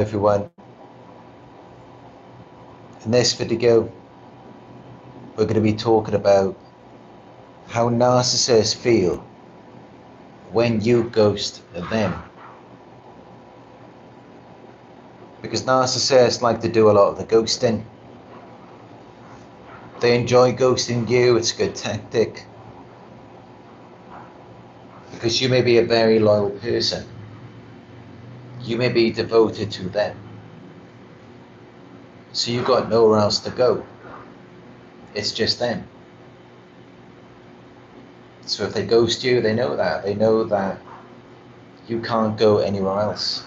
Everyone, in this video we're going to be talking about how narcissists feel when you ghost them, because narcissists like to do a lot of the ghosting. They enjoy ghosting you. It's a good tactic because you may be a very loyal person, you may be devoted to them, so you've got nowhere else to go. It's just them. So if they ghost you, they know that you can't go anywhere else.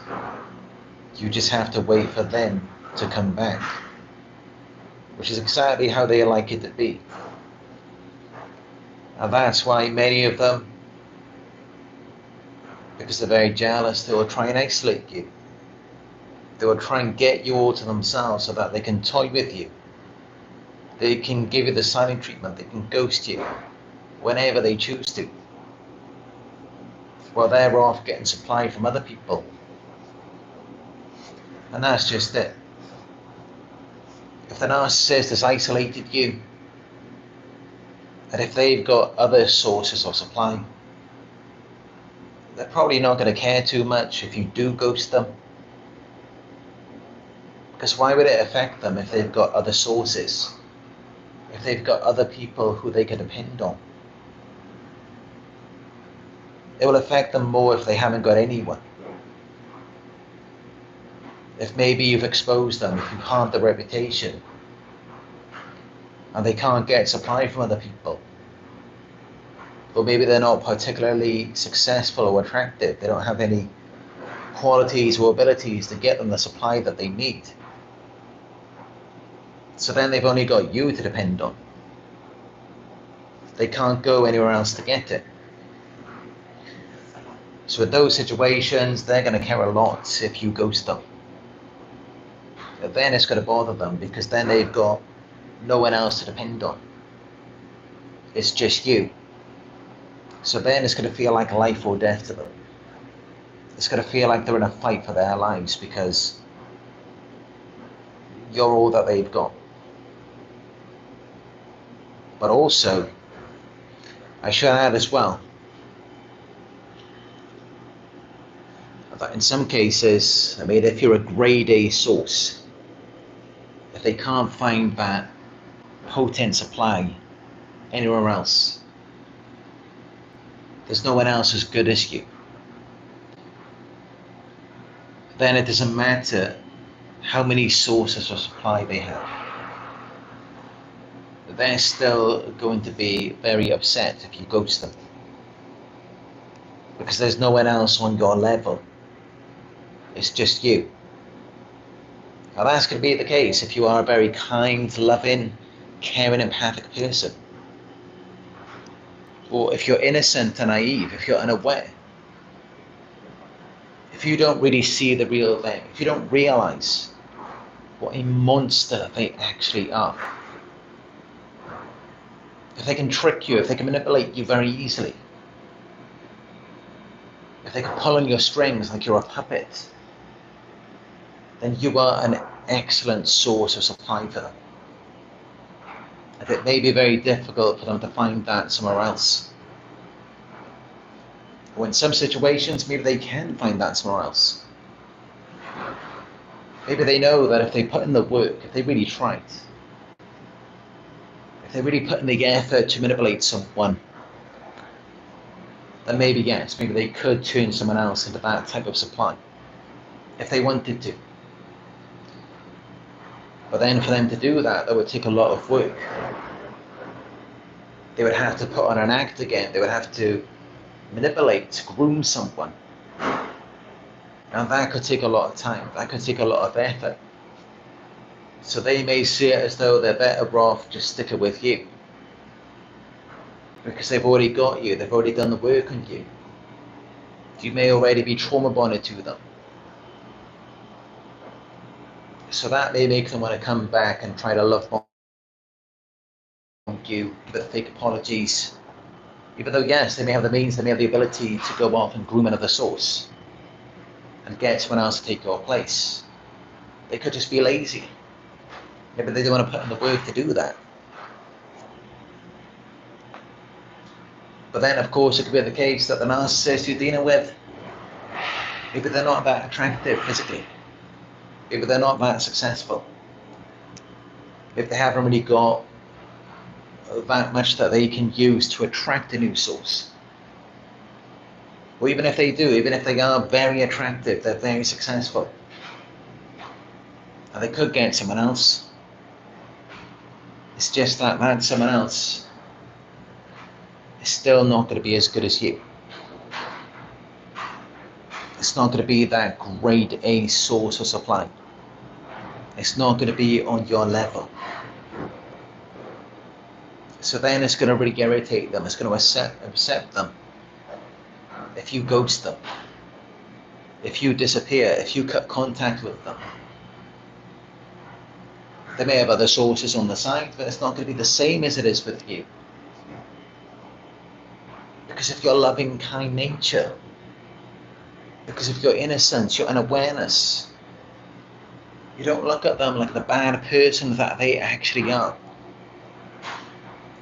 You just have to wait for them to come back, which is exactly how they like it to be. And that's why many of them, because they're very jealous, they will try and isolate you. They will try and get you all to themselves so that they can toy with you. They can give you the silent treatment. They can ghost you whenever they choose to, while they're off getting supply from other people. And that's just it. If the narcissist has isolated you, and if they've got other sources of supply, they're probably not going to care too much if you do ghost them. Because why would it affect them if they've got other sources? If they've got other people who they can depend on? It will affect them more if they haven't got anyone. If maybe you've exposed them, if you've harmed their reputation, and they can't get supply from other people, or maybe they're not particularly successful or attractive, they don't have any qualities or abilities to get them the supply that they need. So then they've only got you to depend on. They can't go anywhere else to get it. So in those situations, they're going to care a lot if you ghost them. But then it's going to bother them, because then they've got no one else to depend on. It's just you. So then it's going to feel like life or death to them. It's going to feel like they're in a fight for their lives, because you're all that they've got. But also, I should add as well, that in some cases, if you're a grade A source, if they can't find that potent supply anywhere else, there's no one else as good as you, then it doesn't matter how many sources of supply they have. They're still going to be very upset if you ghost them, because there's no one else on your level. It's just you. Now that's going to be the case if you are a very kind, loving, caring, empathic person. Or if you're innocent and naive, if you're unaware, if you don't really see the real thing, if you don't realize what a monster they actually are, if they can trick you, if they can manipulate you very easily, if they can pull on your strings like you're a puppet, then you are an excellent source of supply for them. And it may be very difficult for them to find that somewhere else. Or in some situations, maybe they can find that somewhere else. Maybe they know that if they put in the work, if they really tried, if they really put in the effort to manipulate someone, then maybe yes, maybe they could turn someone else into that type of supply, if they wanted to. But then for them to do that, that would take a lot of work. They would have to put on an act again. They would have to manipulate, groom someone. And that could take a lot of time. That could take a lot of effort. So they may see it as though they're better off just sticking with you, because they've already got you. They've already done the work on you. You may already be trauma bonded to them. So that may make them want to come back and try to love bomb you with fake apologies. Even though, yes, they may have the means, they may have the ability to go off and groom another source and get someone else to take your place. They could just be lazy. Maybe they don't want to put in the work to do that. But then, of course, it could be the case that the narcissist you're dealing with, maybe they're not that attractive physically. Maybe they're not that successful. If they haven't really got that much that they can use to attract a new source. Or even if they do, even if they are very attractive, they're very successful, and they could get someone else. It's just that someone else is still not going to be as good as you. It's not going to be that grade A source of supply. It's not going to be on your level. So then it's going to really irritate them. It's going to upset them if you ghost them, if you disappear, if you cut contact with them. They may have other sources on the side, but it's not going to be the same as it is with you. Because of your loving, kind nature, because of your innocence, your unawareness, you don't look at them like the bad person that they actually are.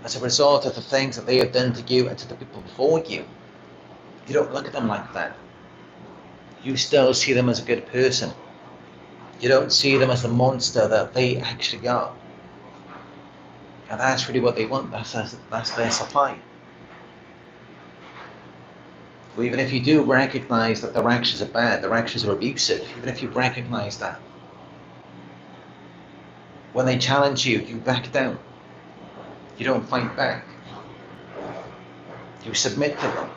As a result of the things that they have done to you and to the people before you, you don't look at them like that. You still see them as a good person. You don't see them as the monster that they actually are. And that's really what they want. That's their supply. Or even if you do recognize that their actions are bad, their actions are abusive, even if you recognize that, when they challenge you, you back down. You don't fight back. You submit to them.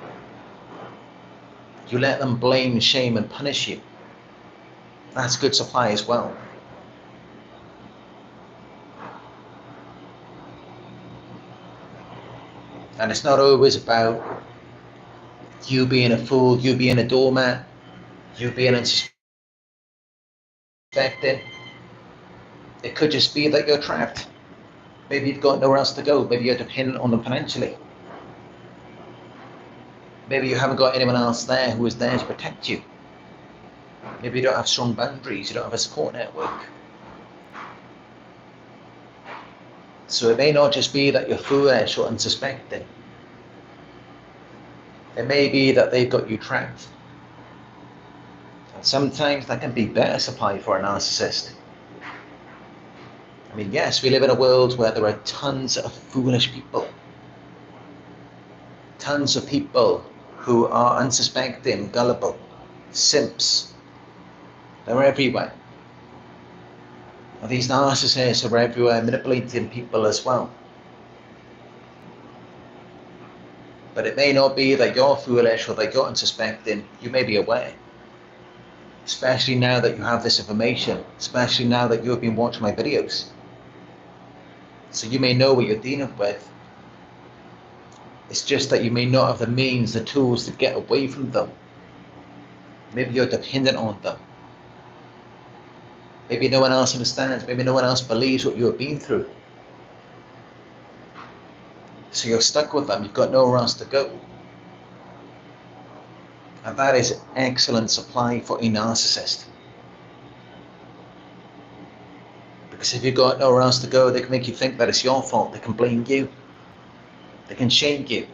You let them blame, shame, and punish you. That's good supply as well. And it's not always about you being a fool, you being a doormat, you being unsuspecting. It could just be that you're trapped. Maybe you've got nowhere else to go. Maybe you're dependent on them financially. Maybe you haven't got anyone else there who is there to protect you. Maybe you don't have strong boundaries, you don't have a support network. So it may not just be that you're foolish or unsuspecting. It may be that they've got you trapped. And sometimes that can be better supply for a narcissist. I mean, yes, we live in a world where there are tons of foolish people. Tons of people who are unsuspecting, gullible, simps. They're everywhere. And these narcissists are everywhere, manipulating people as well. But it may not be that you're foolish or that you're unsuspecting. You may be aware. Especially now that you have this information. Especially now that you have been watching my videos. So you may know what you're dealing with. It's just that you may not have the means, the tools to get away from them. Maybe you're dependent on them. Maybe no one else understands. Maybe no one else believes what you have been through. So you're stuck with them. You've got nowhere else to go. And that is excellent supply for a narcissist. Because if you've got nowhere else to go, they can make you think that it's your fault. They can blame you. They can shame you.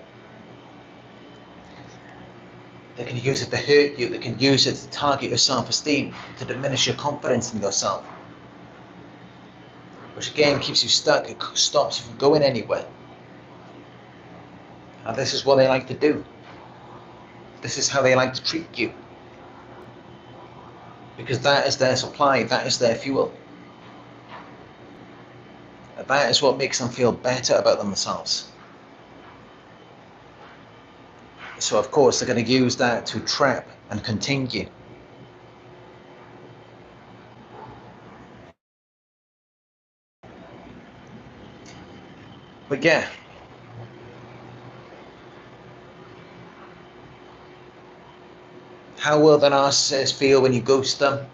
They can use it to hurt you. They can use it to target your self-esteem, to diminish your confidence in yourself. Which again keeps you stuck. It stops you from going anywhere. And this is what they like to do. This is how they like to treat you. Because that is their supply. That is their fuel. And that is what makes them feel better about themselves. So of course they're going to use that to trap and continue. But yeah. How will the narcissist feel when you ghost them?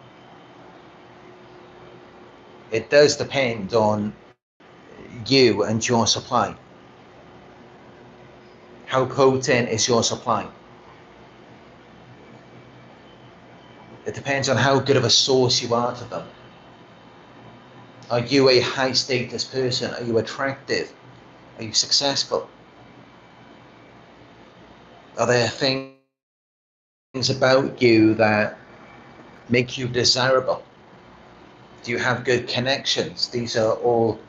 It does depend on you and your supply. How potent is your supply? It depends on how good of a source you are to them. Are you a high status person? Are you attractive? Are you successful? Are there things about you that make you desirable? Do you have good connections? These are all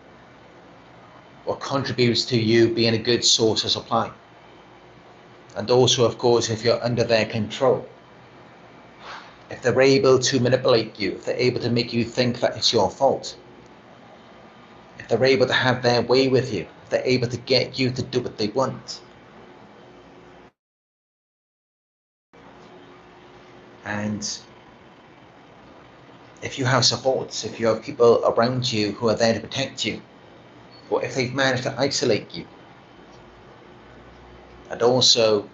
what contributes to you being a good source of supply. And also, of course, if you're under their control, if they're able to manipulate you, if they're able to make you think that it's your fault, if they're able to have their way with you, if they're able to get you to do what they want. And if you have support, if you have people around you who are there to protect you, or if they've managed to isolate you. And also,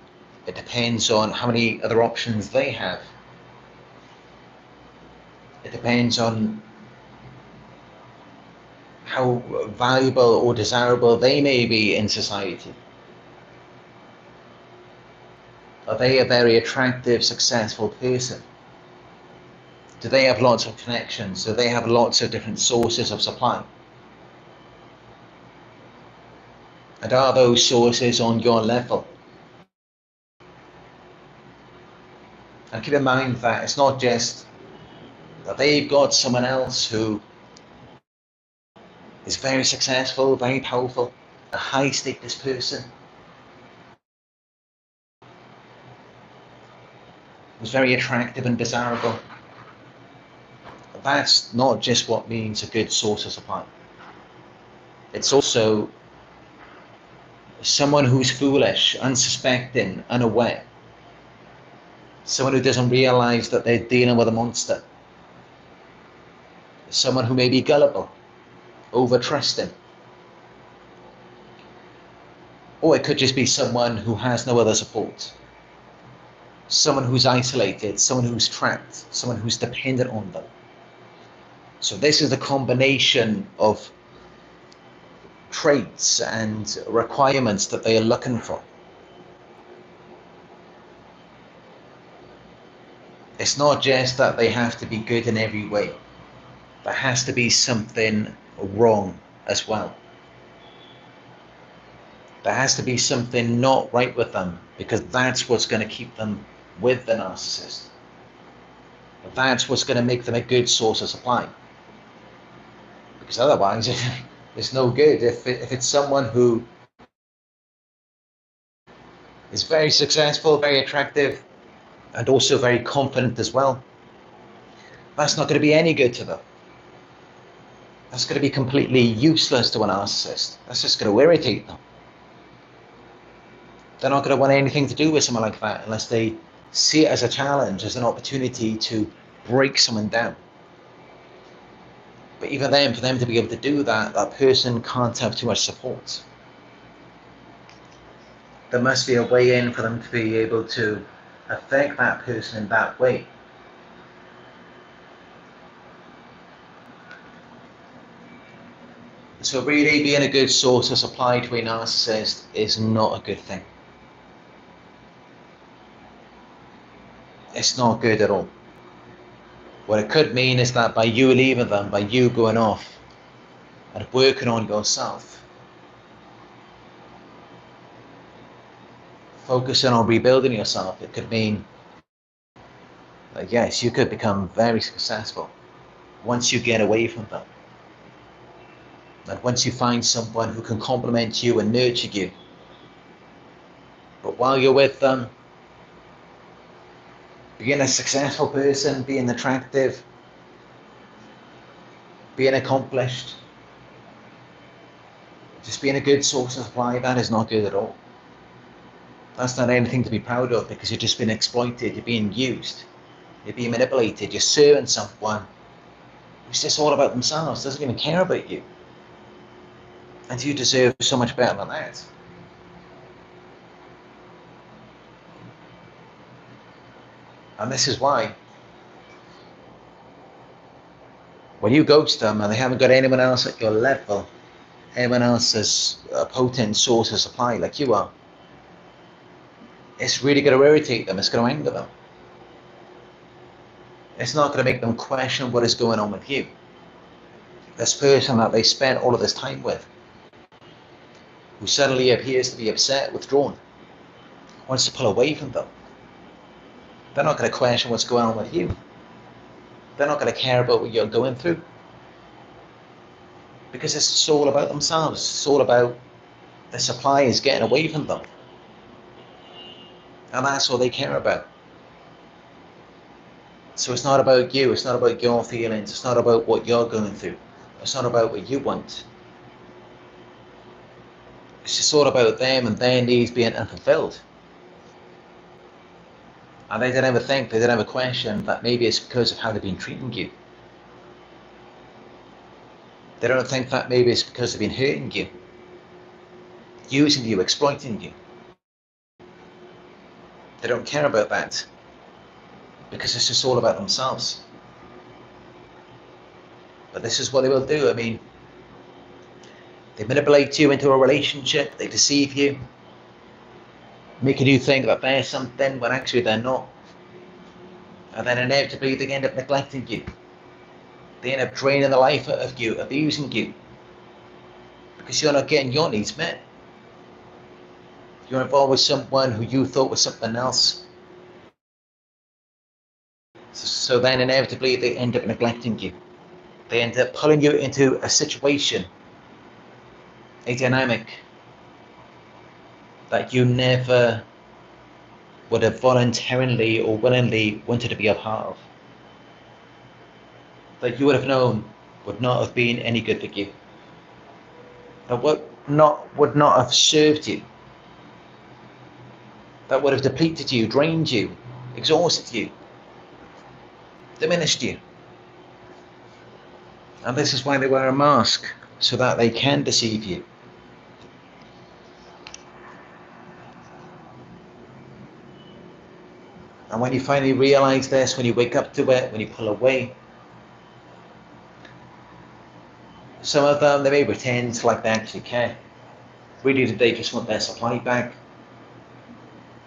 it depends on how many other options they have. It depends on how valuable or desirable they may be in society. Are they a very attractive, successful person? Do they have lots of connections? Do they have lots of different sources of supply? And are those sources on your level? And keep in mind that it's not just that they've got someone else who is very successful, very powerful, a high status person, who's very attractive and desirable. That's not just what means a good source of supply. It's also someone who's foolish, unsuspecting, unaware. Someone who doesn't realize that they're dealing with a monster. Someone who may be gullible, over-trusting. Or it could just be someone who has no other support. Someone who's isolated, someone who's trapped, someone who's dependent on them. So this is the combination of traits and requirements that they are looking for. It's not just that they have to be good in every way. There has to be something wrong as well. There has to be something not right with them, because that's what's going to keep them with the narcissist. That's what's going to make them a good source of supply. Because otherwise, it's no good. If it's someone who is very successful, very attractive, and also very confident as well, that's not going to be any good to them. That's going to be completely useless to a narcissist. That's just going to irritate them. They're not going to want anything to do with someone like that unless they see it as a challenge, as an opportunity to break someone down. But even then, for them to be able to do that, that person can't have too much support. There must be a way in for them to be able to affect that person in that way. So really being a good source of supply to a narcissist is not a good thing. It's not good at all. What it could mean is that by you leaving them, by you going off and working on yourself, focusing on rebuilding yourself, it could mean that yes, you could become very successful once you get away from them. And once you find someone who can complement you and nurture you. But while you're with them, being a successful person, being attractive, being accomplished, just being a good source of supply, that is not good at all. That's not anything to be proud of, because you're just being exploited, you're being used, you're being manipulated, you're serving someone who's just all about themselves, doesn't even care about you. And you deserve so much better than that. And this is why when you ghost them and they haven't got anyone else at your level, anyone else as a potent source of supply like you are, it's really going to irritate them, it's going to anger them. It's not going to make them question what is going on with you. this person that they spent all of this time with, who suddenly appears to be upset, withdrawn, wants to pull away from them, they're not going to question what's going on with you. They're not going to care about what you're going through, because it's all about themselves. It's all about the supply is getting away from them, and that's all they care about. So it's not about you. It's not about your feelings. It's not about what you're going through. It's not about what you want. It's just all about them and their needs being unfulfilled. And they don't ever think, they don't ever question that maybe it's because of how they've been treating you. They don't think that maybe it's because they've been hurting you, using you, exploiting you. They don't care about that, because it's just all about themselves. But this is what they will do. I mean, they manipulate you into a relationship, they deceive you, making you think that they're something when actually they're not. And then inevitably they end up neglecting you. They end up draining the life out of you, abusing you, because you're not getting your needs met. You're involved with someone who you thought was something else. So then inevitably they end up neglecting you. They end up pulling you into a situation, a dynamic that you never would have voluntarily or willingly wanted to be a part of. That you would have known would not have been any good for you. That would not have served you. That would have depleted you, drained you, exhausted you, diminished you. And this is why they wear a mask, so that they can deceive you. And when you finally realize this, when you wake up to it, when you pull away, some of them, they may pretend like they actually care. Really, they just want their supply back.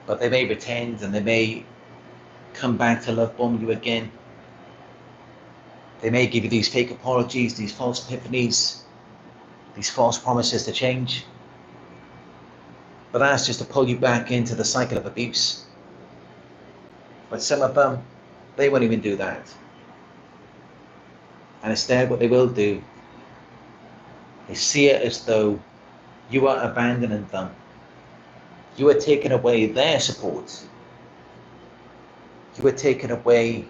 But they may pretend, and they may come back to love bomb you again. They may give you these fake apologies, these false epiphanies, these false promises to change. But that's just to pull you back into the cycle of abuse. But some of them, they won't even do that. And instead, what they will do is see it as though you are abandoning them. You are taking away their support. You are taking away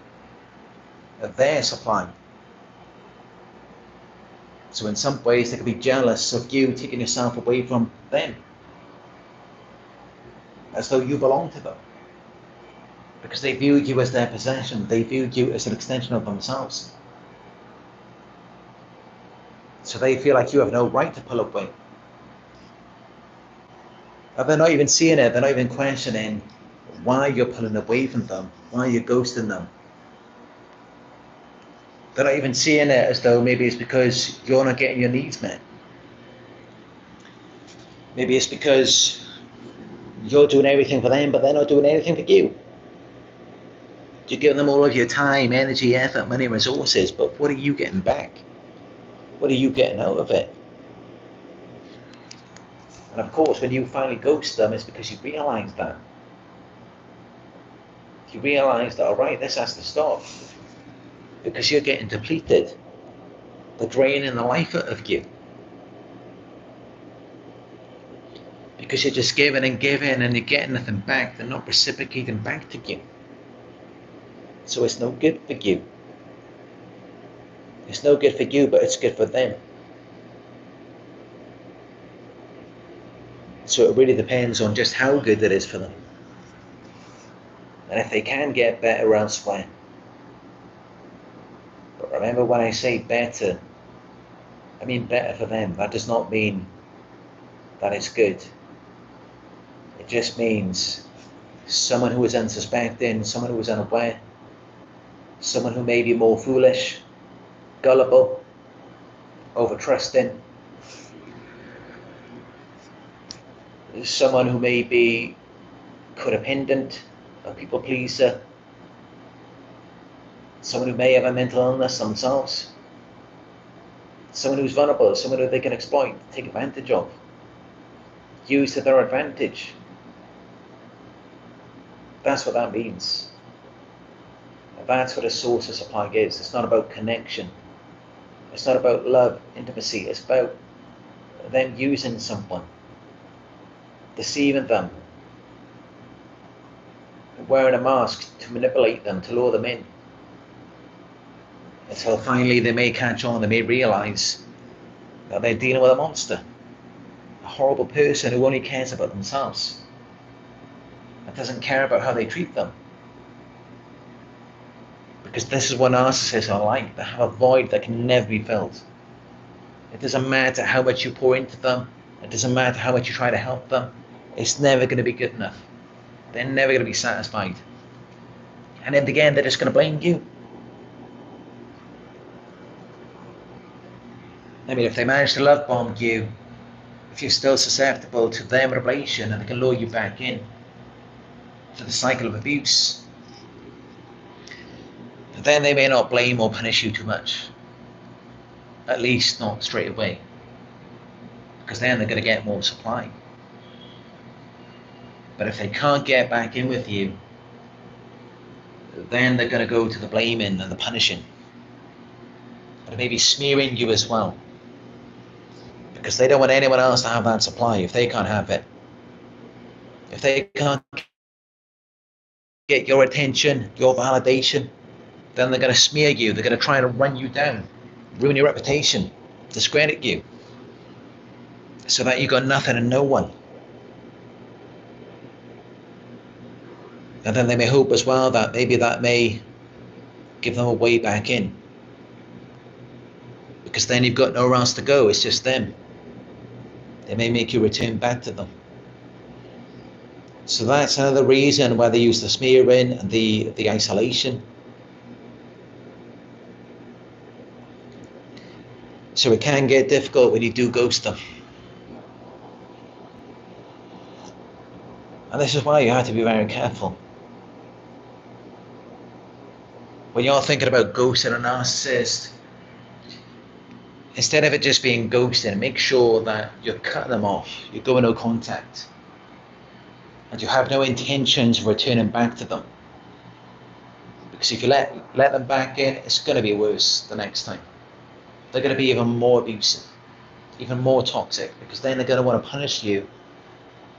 their supply. So in some ways, they could be jealous of you taking yourself away from them, as though you belong to them, because they view you as their possession. They view you as an extension of themselves. So they feel like you have no right to pull away. And they're not even seeing it. They're not even questioning why you're pulling away from them, why you're ghosting them. They're not even seeing it as though maybe it's because you're not getting your needs met. Maybe it's because you're doing everything for them, but they're not doing anything for you. You're giving them all of your time, energy, effort, money, resources, but what are you getting back? What are you getting out of it? And of course, when you finally ghost them, it's because you realise that. You realise that, all right, this has to stop, because you're getting depleted. They're draining the life out of you. Because you're just giving and giving and you're getting nothing back. They're not reciprocating back to you. So it's no good for you. It's no good for you, but it's good for them. So it really depends on just how good it is for them. And if they can get better elsewhere. But remember, when I say better, I mean better for them. That does not mean that it's good. It just means someone who is unsuspecting, someone who is unaware, someone who may be more foolish, gullible, over-trusting, someone who may be codependent, a people pleaser, someone who may have a mental illness themselves, someone who's vulnerable, someone who they can exploit, take advantage of, use to their advantage. That's what that means. And that's what a source of supply is. It's not about connection. It's not about love, intimacy. It's about them using someone, deceiving them, wearing a mask to manipulate them, to lure them in. Until finally they may catch on, they may realise that they're dealing with a monster, a horrible person who only cares about themselves and doesn't care about how they treat them. Because this is what narcissists are like. They have a void that can never be filled. It doesn't matter how much you pour into them. It doesn't matter how much you try to help them. It's never going to be good enough. They're never going to be satisfied. And in the end, they're just going to blame you. I mean, if they manage to love bomb you, if you're still susceptible to their manipulation, and they can lure you back in to the cycle of abuse, then they may not blame or punish you too much. At least not straight away. Because then they're going to get more supply. But if they can't get back in with you, then they're going to go to the blaming and the punishing. But maybe smearing you as well. Because they don't want anyone else to have that supply if they can't have it. If they can't get your attention, your validation, then they're going to smear you. They're going to try to run you down, ruin your reputation, discredit you, so that you got nothing and no one. And then they may hope as well that maybe that may give them a way back in. Because then you've got nowhere else to go, it's just them. They may make you return back to them. So that's another reason why they use the smearing and the isolation. So it can get difficult when you do ghost them. And this is why you have to be very careful. When you're thinking about ghosting a narcissist, instead of it just being ghosting, make sure that you're cutting them off, you go no contact, and you have no intentions of returning back to them. Because if you let them back in, it's going to be worse the next time. They're going to be even more abusive, even more toxic, because then they're going to want to punish you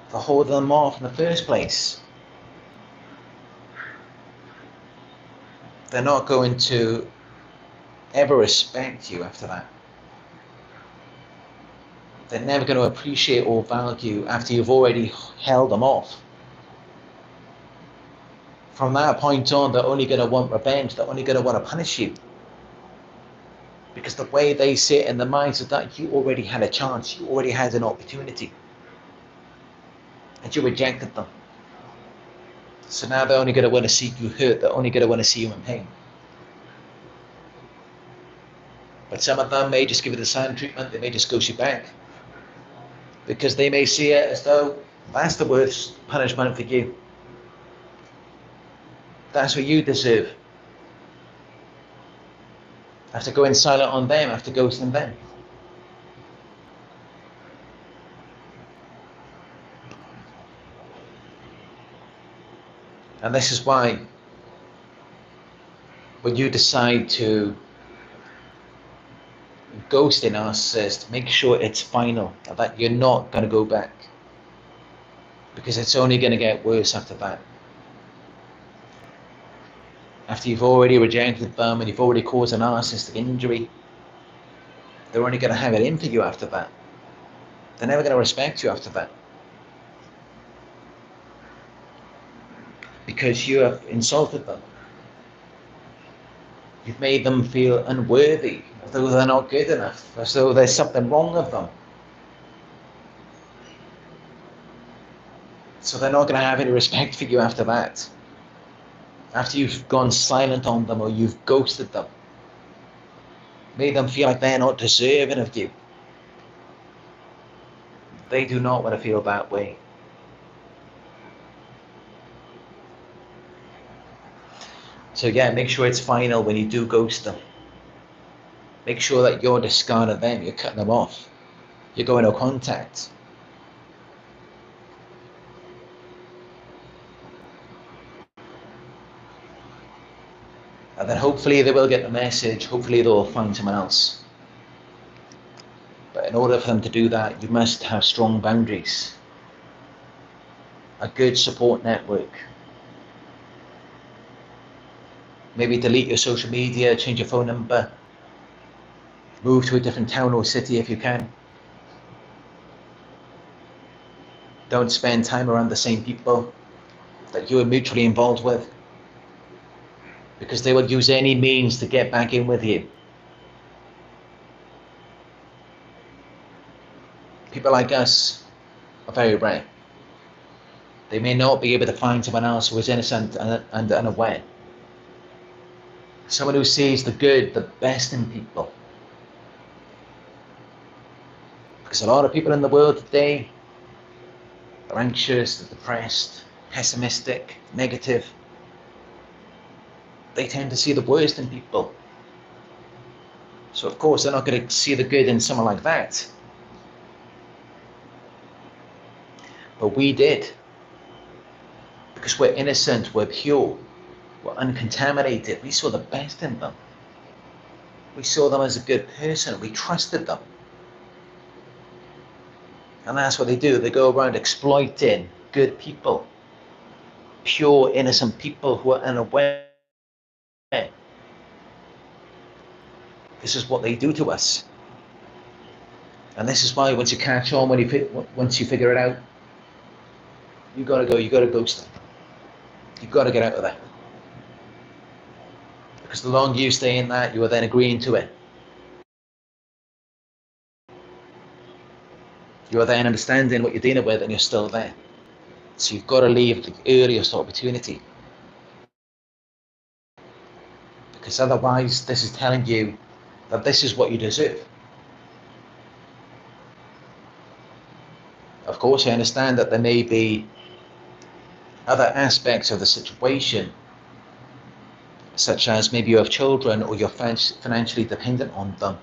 for holding them off in the first place. They're not going to ever respect you after that. They're never going to appreciate or value after you've already held them off. From that point on, they're only going to want revenge. They're only going to want to punish you. Because the way they sit in the minds is that you already had a chance. You already had an opportunity. And you rejected them. So now they're only going to want to see you hurt. They're only going to want to see you in pain. But some of them may just give you the silent treatment. They may just ghost you back. Because they may see it as though that's the worst punishment for you. That's what you deserve. After going silent on them, after ghosting them. And this is why when you decide to ghost a narcissist, make sure it's final, that you're not going to go back. Because it's only going to get worse after that. After you've already rejected them and you've already caused a narcissistic injury, they're only going to have it in for you after that. They're never going to respect you after that. Because you have insulted them. You've made them feel unworthy, as though they're not good enough, as though there's something wrong with them. So they're not going to have any respect for you after that. After you've gone silent on them or you've ghosted them. Made them feel like they're not deserving of you. They do not want to feel that way. So yeah, make sure it's final when you do ghost them. Make sure that you're discarding them, you're cutting them off, you're going no contact. And then hopefully they will get the message, hopefully they'll find someone else. But in order for them to do that, you must have strong boundaries, a good support network. Maybe delete your social media, change your phone number, move to a different town or city if you can. Don't spend time around the same people that you are mutually involved with, because they will use any means to get back in with you. People like us are very rare. They may not be able to find someone else who is innocent and unaware. Someone who sees the good, the best in people. Because a lot of people in the world today are anxious, they're depressed, pessimistic, negative. They tend to see the worst in people. So of course they're not going to see the good in someone like that. But we did. Because we're innocent, we're pure, we're uncontaminated. We saw the best in them. We saw them as a good person. We trusted them. And that's what they do. They go around exploiting good people, pure, innocent people who are unaware. This is what they do to us. And this is why once you catch on, once you figure it out, you gotta go, you gotta ghost them. You've got to get out of there. Because the longer you stay in that, you are then agreeing to it. You are then understanding what you're dealing with and you're still there. So you've got to leave the earliest opportunity. Because otherwise, this is telling you that this is what you deserve. Of course, I understand that there may be other aspects of the situation, such as maybe you have children or you're financially dependent on them.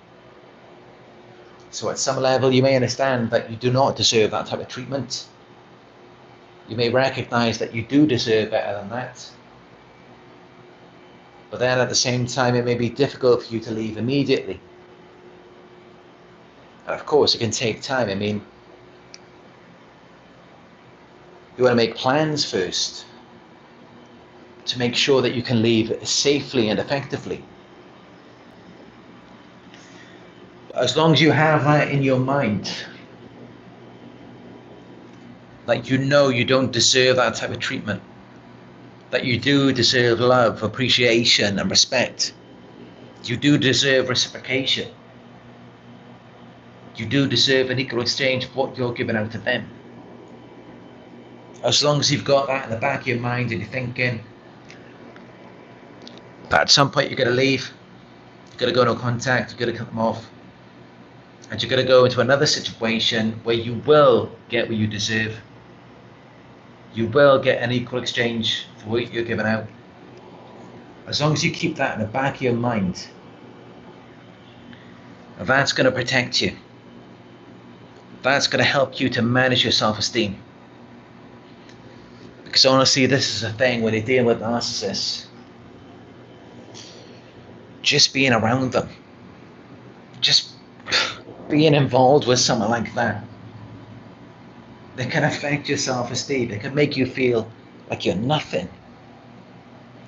So at some level, you may understand that you do not deserve that type of treatment. You may recognize that you do deserve better than that. But then at the same time, it may be difficult for you to leave immediately. And of course, it can take time. I mean, you want to make plans first to make sure that you can leave safely and effectively. As long as you have that in your mind, that you know you don't deserve that type of treatment, that you do deserve love, appreciation, and respect. You do deserve reciprocation. You do deserve an equal exchange of what you're giving out to them. As long as you've got that in the back of your mind and you're thinking that at some point you're going to leave, you're going to go no contact, you're going to cut them off, and you're going to go into another situation where you will get what you deserve. You will get an equal exchange for what you're giving out. As long as you keep that in the back of your mind, that's going to protect you. That's going to help you to manage your self-esteem. Because honestly, this is a thing when you deal with narcissists. Just being around them, just being involved with someone like that, they can affect your self-esteem. They can make you feel like you're nothing.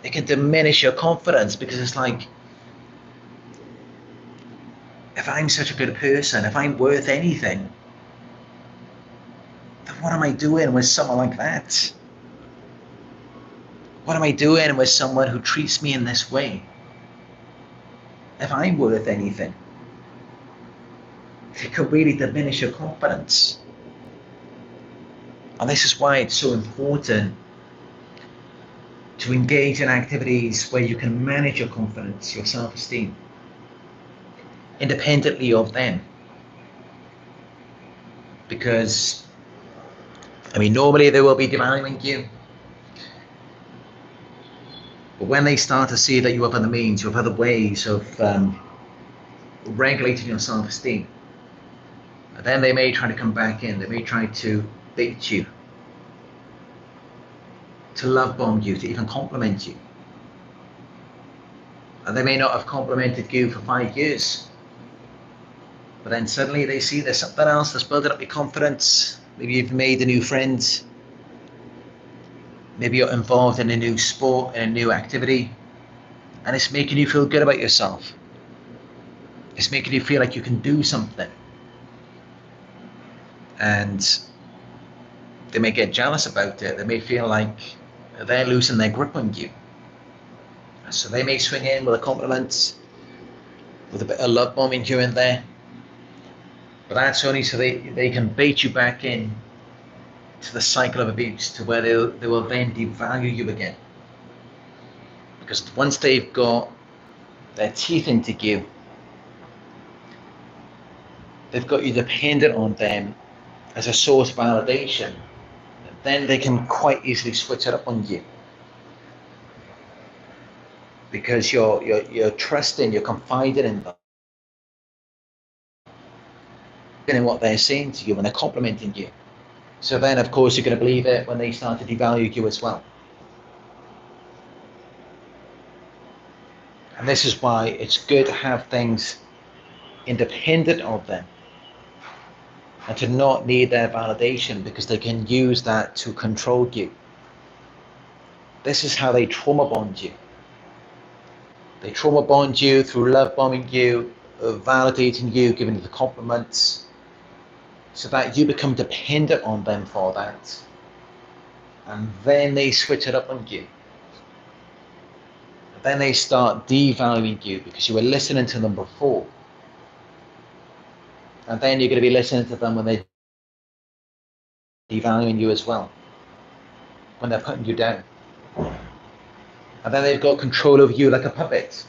They can diminish your confidence because it's like, if I'm such a good person, if I'm worth anything, then what am I doing with someone like that? What am I doing with someone who treats me in this way? If I'm worth anything, it could really diminish your confidence. And this is why it's so important to engage in activities where you can manage your confidence, your self-esteem, independently of them. Because, I mean, normally they will be devaluing you. But when they start to see that you have other means, you have other ways of regulating your self-esteem. And then they may try to come back in. They may try to bait you, to love bomb you, to even compliment you. And they may not have complimented you for 5 years. But then suddenly they see there's something else that's building up your confidence. Maybe you've made a new friend. Maybe you're involved in a new sport, in a new activity. And it's making you feel good about yourself. It's making you feel like you can do something. And they may get jealous about it. They may feel like they're losing their grip on you. So they may swing in with a compliment, with a bit of love bombing here and there. But that's only so they can bait you back in to the cycle of abuse, to where they will then devalue you again. Because once they've got their teeth into you, they've got you dependent on them as a source of validation, then they can quite easily switch it up on you. Because you're trusting, you're confiding in them, in what they're saying to you when they're complimenting you. So then, of course, you're going to believe it when they start to devalue you as well. And this is why it's good to have things independent of them and to not need their validation, because they can use that to control you. This is how they trauma bond you. They trauma bond you through love bombing you, validating you, giving you the compliments, so that you become dependent on them for that. And then they switch it up on you. And then they start devaluing you because you were listening to them before. And then you're going to be listening to them when they're devaluing you as well, when they're putting you down. And then they've got control over you like a puppet.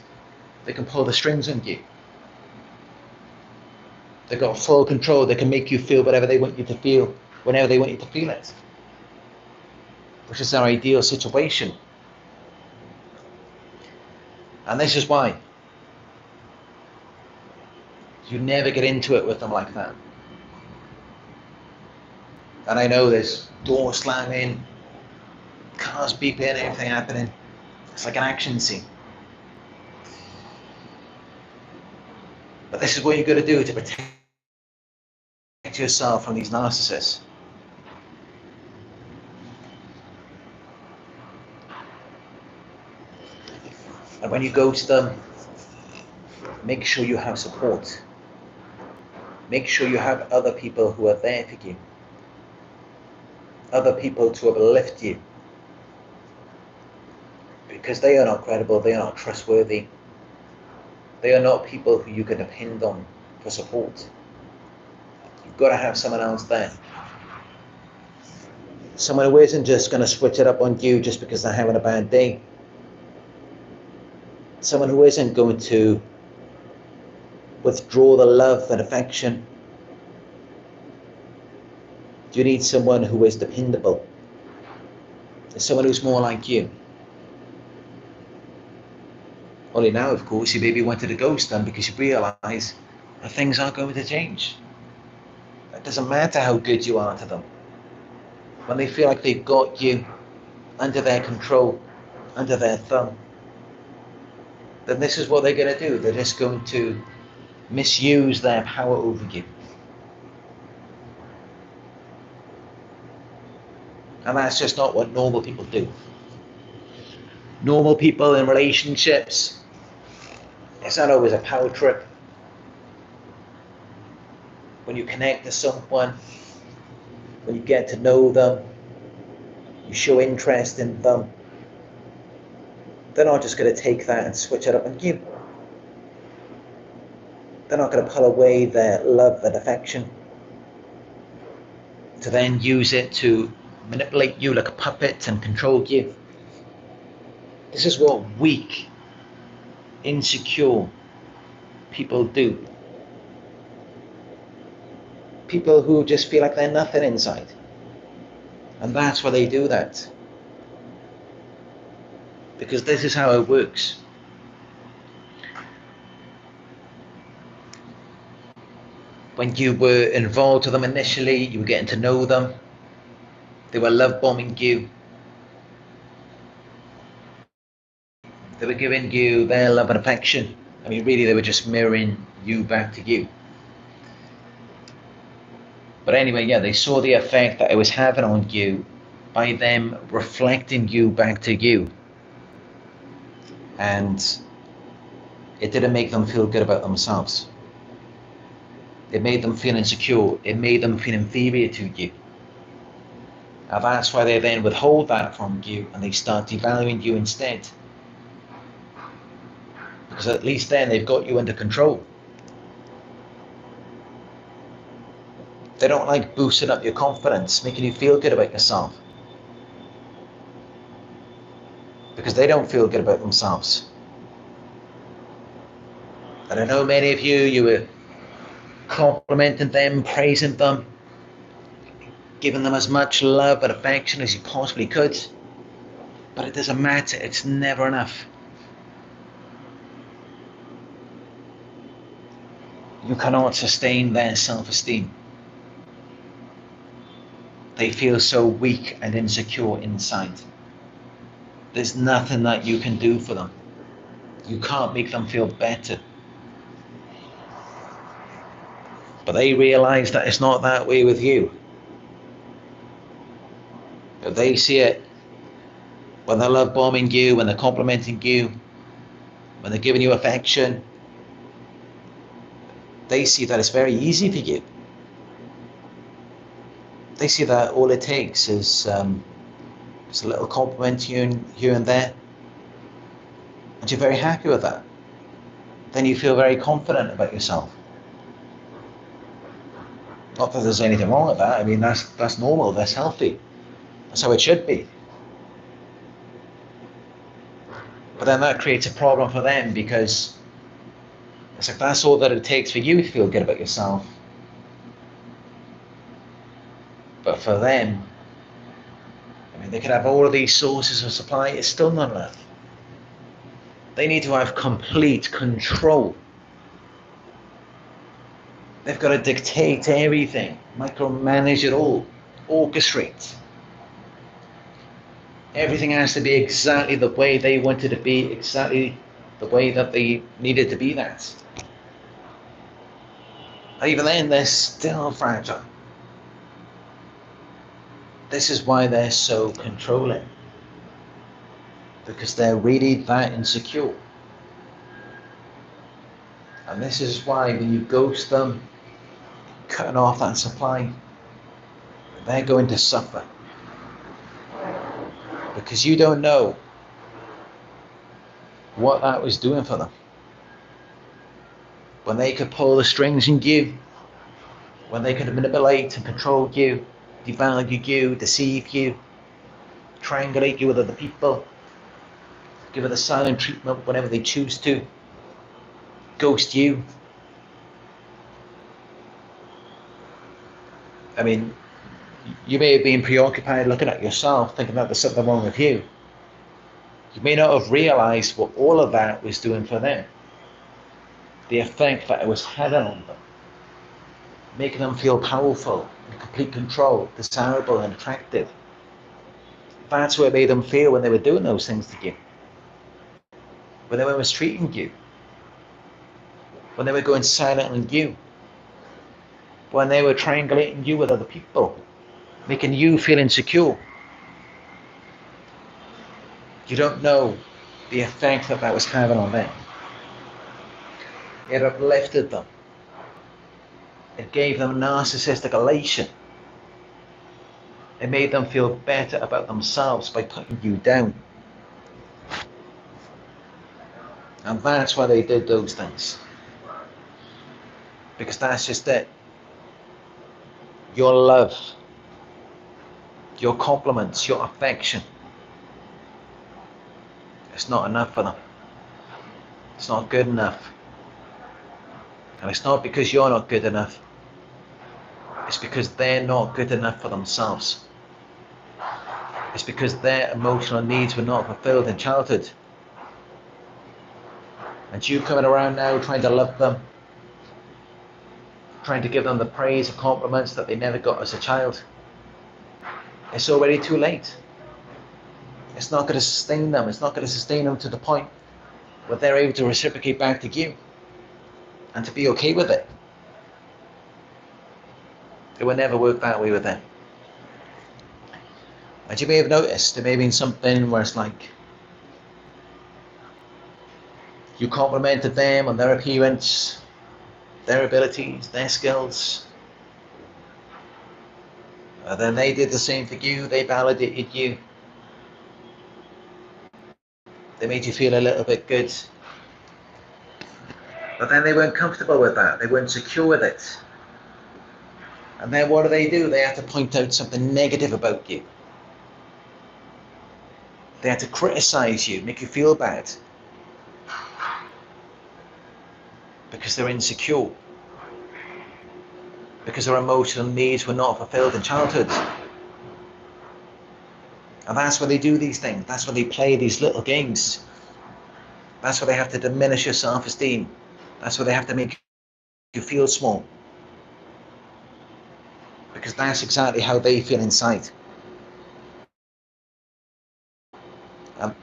They can pull the strings on you. They've got full control. They can make you feel whatever they want you to feel, whenever they want you to feel it. Which is their ideal situation. And this is why you never get into it with them like that. And I know there's door slamming, cars beeping, everything happening. It's like an action scene. But this is what you've got to do to protect yourself from these narcissists. And when you go to them, make sure you have support. Make sure you have other people who are there for you. Other people to uplift you. Because they are not credible, they are not trustworthy. They are not people who you can depend on for support. You've got to have someone else there. Someone who isn't just going to switch it up on you just because they're having a bad day. Someone who isn't going to withdraw the love and affection. You need someone who is dependable. Someone who's more like you. Only now, of course, you maybe wanted to ghost them because you realise that things aren't going to change. It doesn't matter how good you are to them. When they feel like they've got you under their control, under their thumb, then this is what they're going to do. They're just going to misuse their power over you. And that's just not what normal people do. Normal people in relationships, it's not always a power trip. When you connect to someone, when you get to know them, you show interest in them, they're not just going to take that and switch it up on you. They're not going to pull away their love and affection to then use it to manipulate you like a puppet and control you. This is what weak, insecure people do. People who just feel like they're nothing inside. And that's why they do that. Because this is how it works. when you were involved with them initially, you were getting to know them, they were love bombing you, they were giving you their love and affection. I mean, really, they were just mirroring you back to you. But anyway, yeah, they saw the effect that it was having on you by them reflecting you back to you. And it didn't make them feel good about themselves. It made them feel insecure. It made them feel inferior to you. And that's why they then withhold that from you and they start devaluing you instead. Because at least then they've got you under control. They don't like boosting up your confidence, making you feel good about yourself. Because they don't feel good about themselves. And I know many of you were complimenting them, praising them, giving them as much love and affection as you possibly could. But it doesn't matter, it's never enough. You cannot sustain their self-esteem. They feel so weak and insecure inside. There's nothing that you can do for them. You can't make them feel better. But they realize that it's not that way with you. But they see it when they're love bombing you, when they're complimenting you, when they're giving you affection. They see that it's very easy for you. They see that all it takes is a little compliment here and there, and you're very happy with that. Then you feel very confident about yourself. Not that there's anything wrong with that. I mean, that's normal, that's healthy. That's how it should be. But then that creates a problem for them because it's like that's all that it takes for you to feel good about yourself. But for them, I mean, they could have all of these sources of supply, it's still not enough. They need to have complete control. They've got to dictate everything, micromanage it all, orchestrate. Everything has to be exactly the way they want it to be, exactly the way that they needed to be that. Even then, they're still fragile. This is why they're so controlling. Because they're really that insecure. And this is why when you ghost them, cutting off that supply, they're going to suffer. Because you don't know what that was doing for them. When they could pull the strings in you, when they could manipulate and control you, devalue you, deceive you, triangulate you with other people, give it a silent treatment whenever they choose to, ghost you. I mean, you may have been preoccupied looking at yourself, thinking that there's something wrong with you. You may not have realized what all of that was doing for them. The effect that it was having on them. Making them feel powerful, in complete control, desirable and attractive. That's what it made them feel when they were doing those things to you. When they were mistreating you. When they were going silent on you. When they were triangulating you with other people. Making you feel insecure. You don't know the effect that was having on them. It uplifted them. It gave them narcissistic elation. It made them feel better about themselves by putting you down. And that's why they did those things. Because that's just it. Your love, your compliments, your affection, it's not enough for them. It's not good enough. And it's not because you're not good enough. It's because they're not good enough for themselves. It's because their emotional needs were not fulfilled in childhood. And you coming around now trying to love them, trying to give them the praise or compliments that they never got as a child, it's already too late. It's not going to sustain them. It's not going to sustain them to the point where they're able to reciprocate back to you and to be okay with it. It will never work that way with them. And you may have noticed there may have been something where it's like you complimented them on their appearance, their abilities, their skills. Then they did the same for you. They validated you. They made you feel a little bit good. But then they weren't comfortable with that. They weren't secure with it. And then what do? They have to point out something negative about you. They have to criticize you, make you feel bad. Because they're insecure. Because their emotional needs were not fulfilled in childhood. And that's why they do these things. That's why they play these little games. That's why they have to diminish your self-esteem. That's why they have to make you feel small. Because that's exactly how they feel inside. And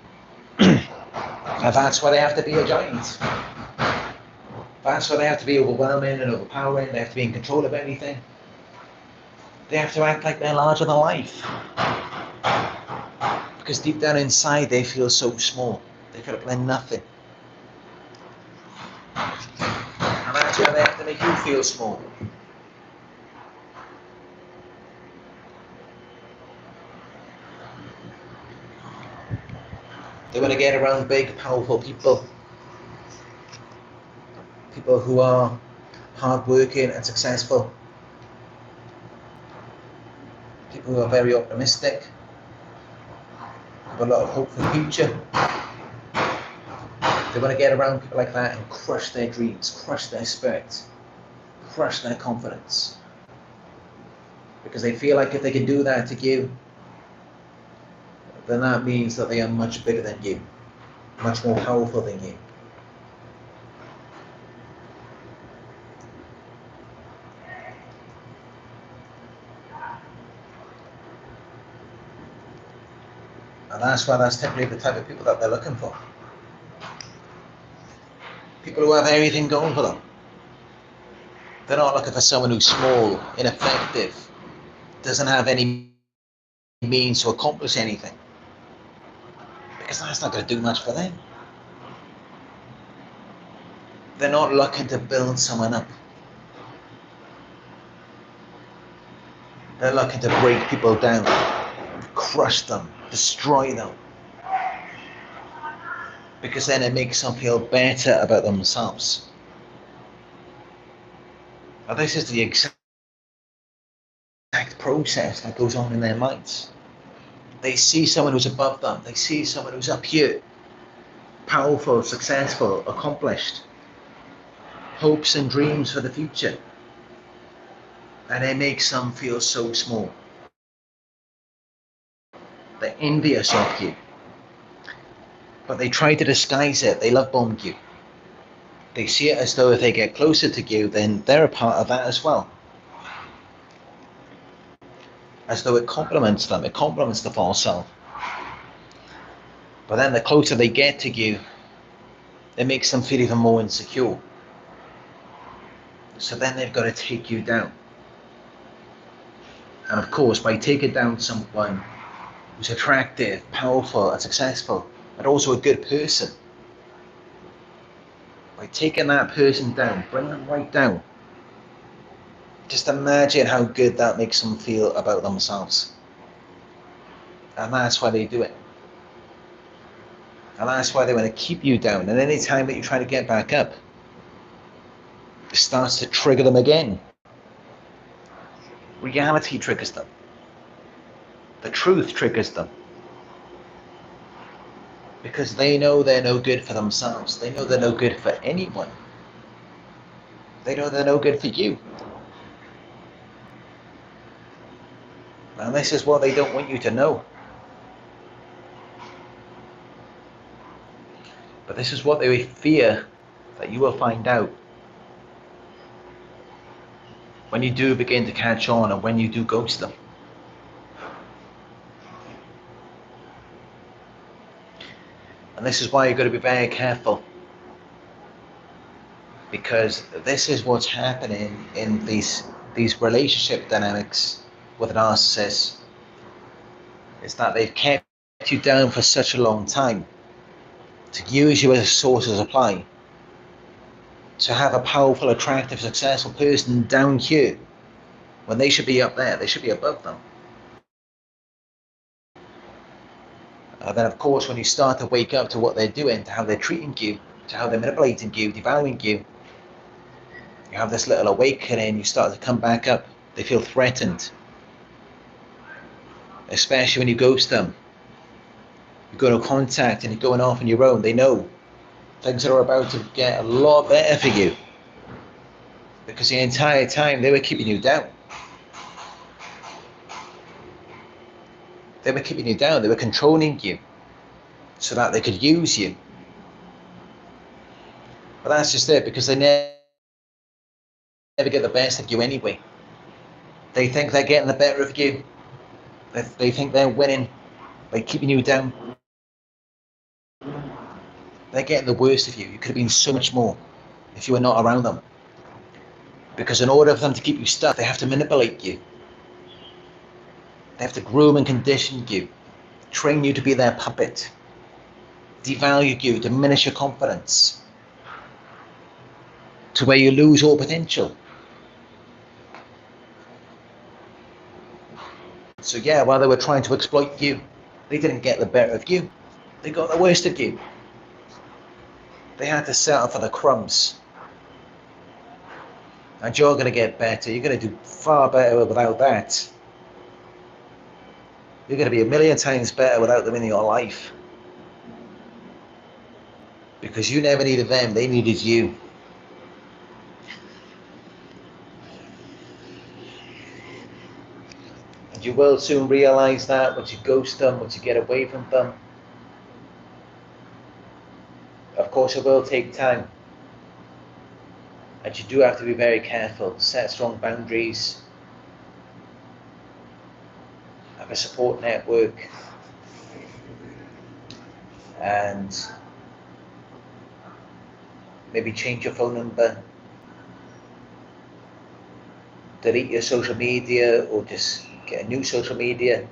that's why they have to be a giant. That's why they have to be overwhelming and overpowering. They have to be in control of everything. They have to act like they're larger than life. Because deep down inside, they feel so small. They feel like they're nothing. And that's why they have to make you feel small. They want to get around big, powerful people. People who are hardworking and successful. People who are very optimistic. Have a lot of hope for the future. They want to get around people like that and crush their dreams, crush their spirit, crush their confidence. Because they feel like if they can do that to you, then that means that they are much bigger than you, much more powerful than you. And that's why that's typically the type of people that they're looking for. People who have everything going for them. They're not looking for someone who's small, ineffective, doesn't have any means to accomplish anything. Because that's not going to do much for them. They're not looking to build someone up. They're looking to break people down, crush them, destroy them. Because then it makes them feel better about themselves. Now this is the exact process that goes on in their minds. They see someone who's above them. They see someone who's up here. Powerful, successful, accomplished. Hopes and dreams for the future. And it makes them feel so small. They're envious of you. But they try to disguise it. They love bomb you. They see it as though if they get closer to you, then they're a part of that as well. As though it complements them. It complements the false self. But then the closer they get to you, it makes them feel even more insecure. So then they've got to take you down. And of course, by taking down someone who's attractive, powerful, and successful, but also a good person, by taking that person down, bring them right down, just imagine how good that makes them feel about themselves. And that's why they do it. And that's why they want to keep you down. And any time that you try to get back up, it starts to trigger them again. Reality triggers them. The truth triggers them. Because they know they're no good for themselves. They know they're no good for anyone. They know they're no good for you. And this is what they don't want you to know. But this is what they fear that you will find out. when you do begin to catch on and when you do ghost them. And this is why you've got to be very careful, because this is what's happening in these relationship dynamics with a narcissist, is that they've kept you down for such a long time to use you as a source of supply, to have a powerful, attractive, successful person down here when they should be up there. They should be above them. Then of course when you start to wake up to what they're doing, to how they're treating you, to how they're manipulating you, devaluing you, you have this little awakening, you start to come back up. They feel threatened, especially when you ghost them. You go no contact and you're going off on your own. They know things are about to get a lot better for you, because the entire time they were keeping you down. They were keeping you down. They were controlling you so that they could use you. But that's just it, because they never get the best of you anyway. They think they're getting the better of you. They think they're winning by keeping you down. They're getting the worst of you. You could have been so much more if you were not around them. Because in order for them to keep you stuck, they have to manipulate you. They have to groom and condition you, train you to be their puppet, devalue you, diminish your confidence, to where you lose all potential. So yeah, while they were trying to exploit you, they didn't get the better of you. They got the worst of you. They had to settle for the crumbs. And you're going to get better. You're going to do far better without that. You're going to be a million times better without them in your life. Because you never needed them, they needed you. And you will soon realize that once you ghost them, once you get away from them. Of course, it will take time. And you do have to be very careful. Set strong boundaries. Have a support network. And maybe change your phone number. Delete your social media, or just get a new social media.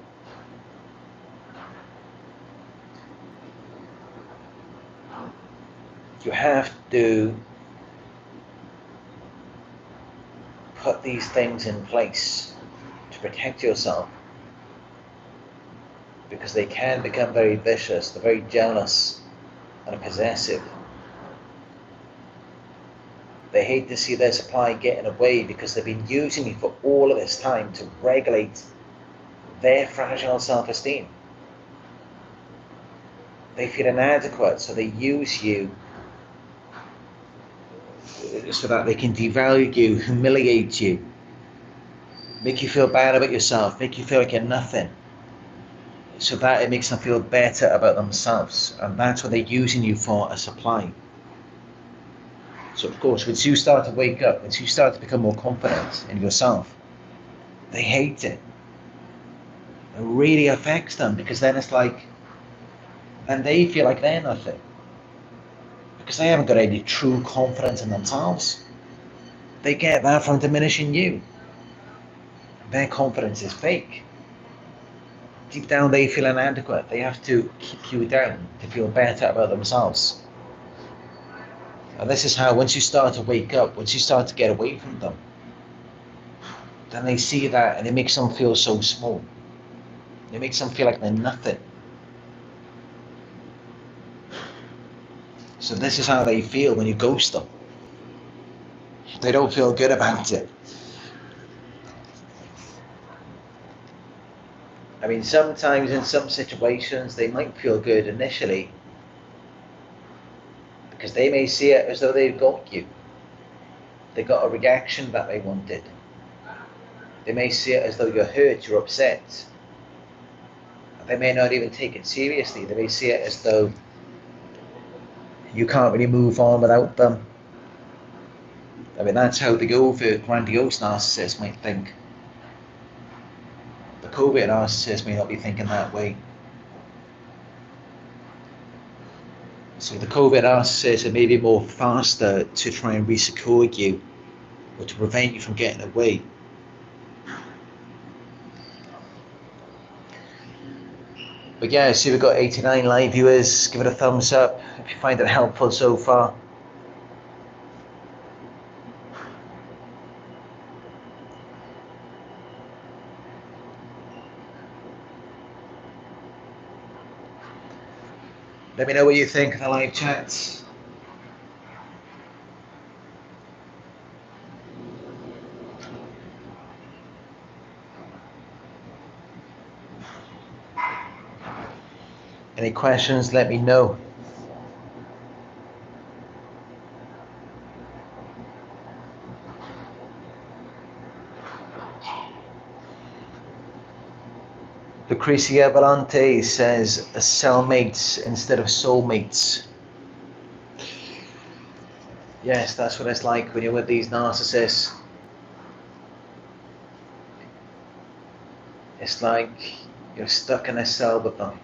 You have to put these things in place to protect yourself, because they can become very vicious. They're very jealous and possessive. They hate to see their supply getting away, because they've been using you for all of this time to regulate their fragile self-esteem. They feel inadequate, so they use you so that they can devalue you, humiliate you, make you feel bad about yourself, make you feel like you're nothing, so that it makes them feel better about themselves. And that's what they're using you for, a supply. So of course, once you start to wake up, once you start to become more confident in yourself, they hate it. It really affects them, because then it's like, and they feel like they're nothing, because they haven't got any true confidence in themselves. They get that from diminishing you. Their confidence is fake. Deep down they feel inadequate. They have to keep you down to feel better about themselves. And this is how, once you start to wake up, once you start to get away from them, then they see that and it makes them feel so small. It makes them feel like they're nothing. So this is how they feel when you ghost them. They don't feel good about it. I mean, sometimes in some situations they might feel good initially, because they may see it as though they've got you. They got a reaction that they wanted. They may see it as though you're hurt, you're upset. They may not even take it seriously. They may see it as though you can't really move on without them. I mean, that's how the grandiose narcissist might think. The covert narcissist may not be thinking that way. So the covert narcissist may be more faster to try and re-secure you or to prevent you from getting away. But yeah, see, we've got 89 live viewers. Give it a thumbs up if you find it helpful so far. Let me know what you think in the live chats. Any questions, let me know. Lucrecia Valente says cellmates instead of soulmates. Yes, that's what it's like when you're with these narcissists. It's like you're stuck in a cell with them.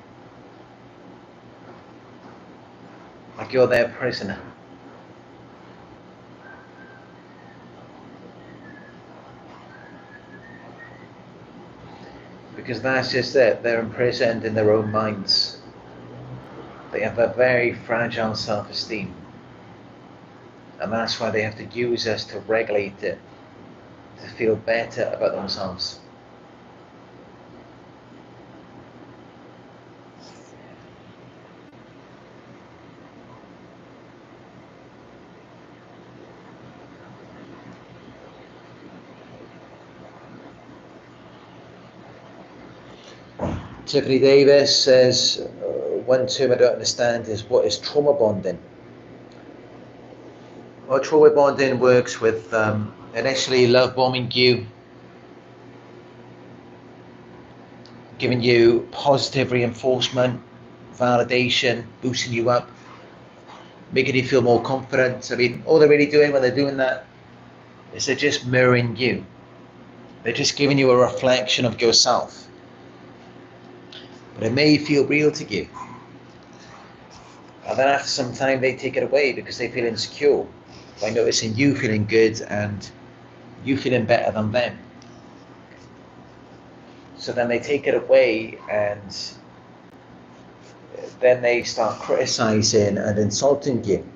Like you're their prisoner. Because that's just it, they're imprisoned in their own minds. They have a very fragile self-esteem. And that's why they have to use us to regulate it, to feel better about themselves. Tiffany Davis says, one term I don't understand is what is trauma bonding? Well, trauma bonding works with initially love bombing you, giving you positive reinforcement, validation, boosting you up, making you feel more confident. I mean, all they're really doing when they're doing that is they're just mirroring you. They're just giving you a reflection of yourself. But it may feel real to you. And then after some time they take it away because they feel insecure by noticing you feeling good and you feeling better than them. So then they take it away and then they start criticizing and insulting you.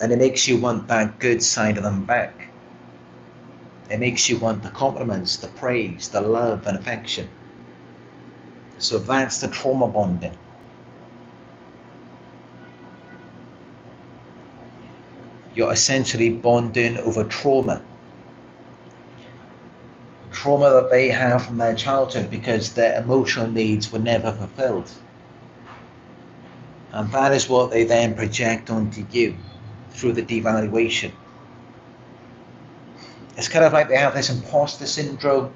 And it makes you want that good side of them back. It makes you want the compliments, the praise, the love and affection. So that's the trauma bonding. You're essentially bonding over trauma. Trauma that they have from their childhood because their emotional needs were never fulfilled. And that is what they then project onto you through the devaluation. It's kind of like they have this imposter syndrome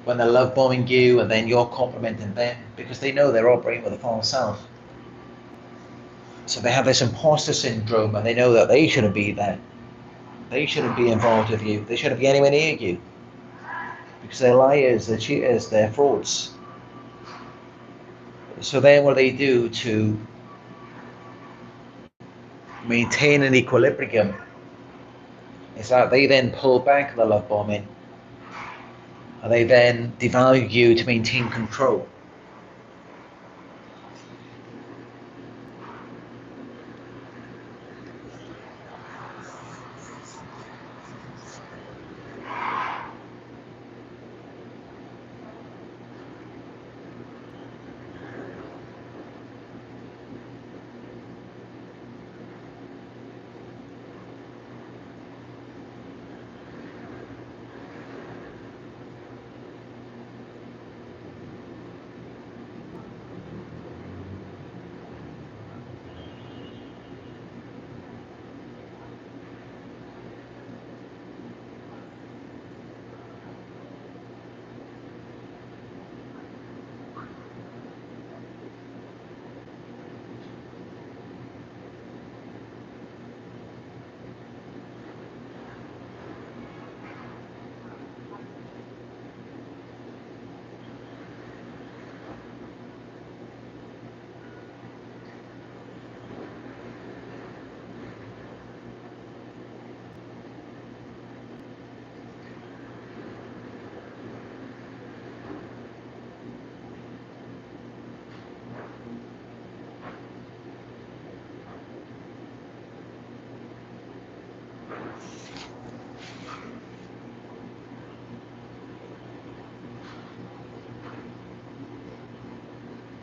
when they're love bombing you and then you're complimenting them because they know they're operating with a false self. So they have this imposter syndrome and they know that they shouldn't be there. They shouldn't be involved with you. They shouldn't be anywhere near you. Because they're liars, they're cheaters, they're frauds. So then what they do to maintain an equilibrium is that they then pull back the love bombing and they then devalue you to maintain control.